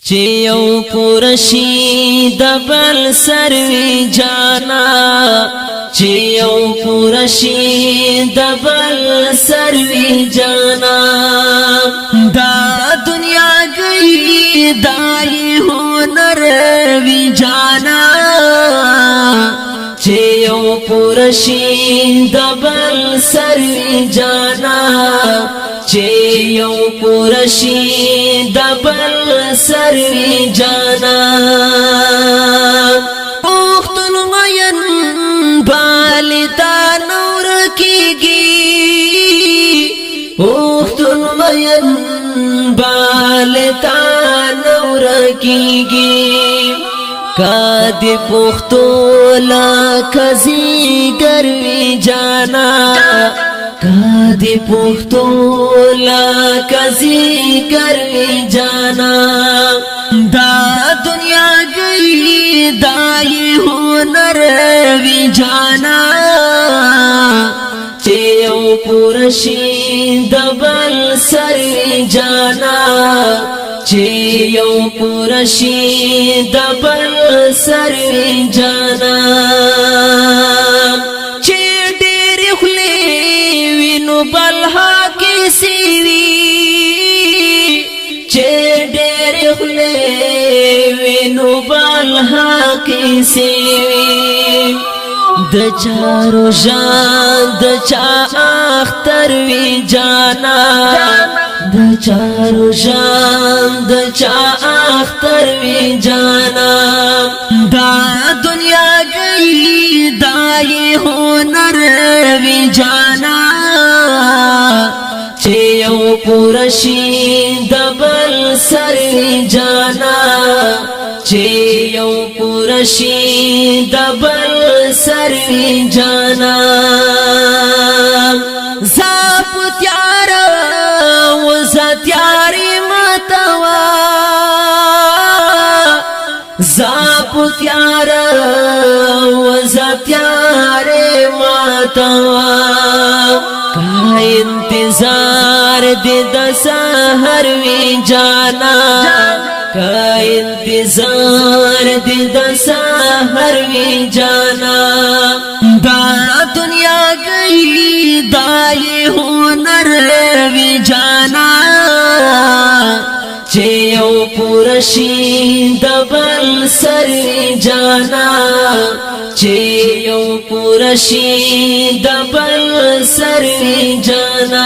چې یو پورشي د بل سروي جانا چې یو پورشي د بل سروي جانا دا دنیا گئی دای هنر وی جانا چې یو پورشي د بل سروي جانا چې یو پورشي د بل سروي جانا پختون مین بالتا نور کیږي پختون مین بالتا نور کیږي کدی پختو لا کزی گروی جانا کدی پختو لا کزی گروی جانا دا دنیا گئی دای هنر وی جانا چې یو پورشي د بل سروي جانا چې یو پورشي د بل سروي جانا چې ډېر خولې وینو بلها کې سیوي چې ډېر خولې وینو بلها کې سیوي د چارو جان د چا اختر وی جانا د چارو جان د چا اختر وی جانا دا دنیا گئی دای هنر وی جانا چې یو پورشي د بل سروي جانا چې یو پورشي د بل سروي جانا زاپ تیار و زتیاری متوا زاپ تیار و زتیاری متوا کا انتظار دے د سحر وی جانا کا انتظار دے د سحر وی جانا دا دنیا گئی دای هنر وی جانا چې یو پورشي د بل سروي جانا چې یو پورشي د بل سروي جانا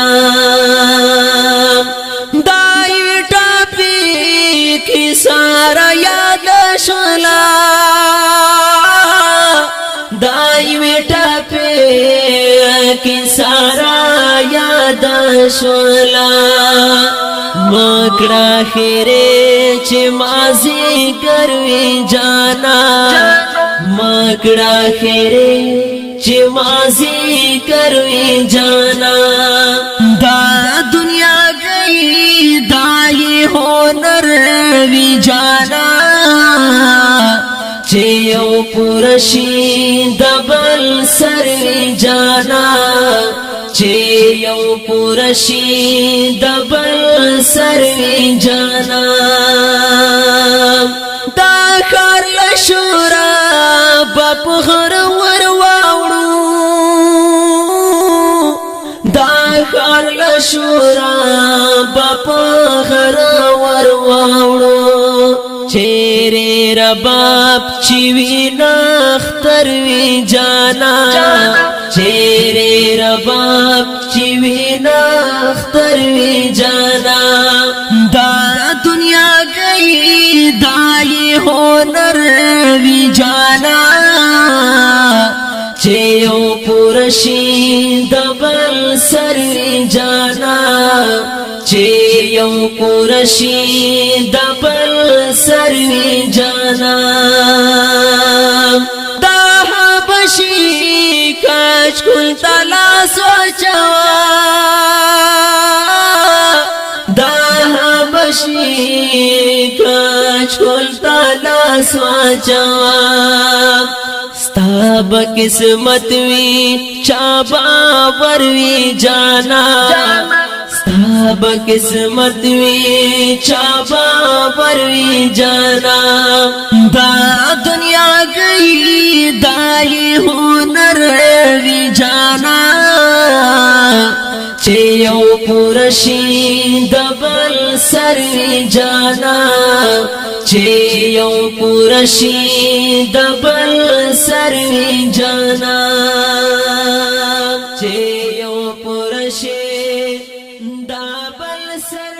دای ټاپي کی سارا یاد شلا دای ټاپي کی سارا یاد شلا مکڑا خیره چې مازی گروی جانا مکڑا خیره چې مازی گروی جانا دا دنیا گئی دای هنر وی جانا چې یو پورشي د بل سروي جانا چې یو پورشي د بل سروي جانا دا خار لشورا بپ غر ور واوړو دا خار لشورا بپ غر ور واوړو چیرې رباب چې وینا اختر وی جانا چیرې رباب چې وینا اختر وی جانا دا دنیا گئی دای هنر وی جانا چې یو پورشي د بل سروي جانا چې یو پورشي د بل سروي جانا دا حبشي کچ کل تلاس وچوا دا حبشي کچ کل تلاس وچوا ستا بقسمت وی چا باور وی جانا ستا ستاب قسمت وی چابا پروی جانا دا دنیا گئی دائی ہنر وی جانا چه یو پورشی دبل سر وی جانا چه یو پورشی دبل سر وی جانا چه یو پورشی دبل سر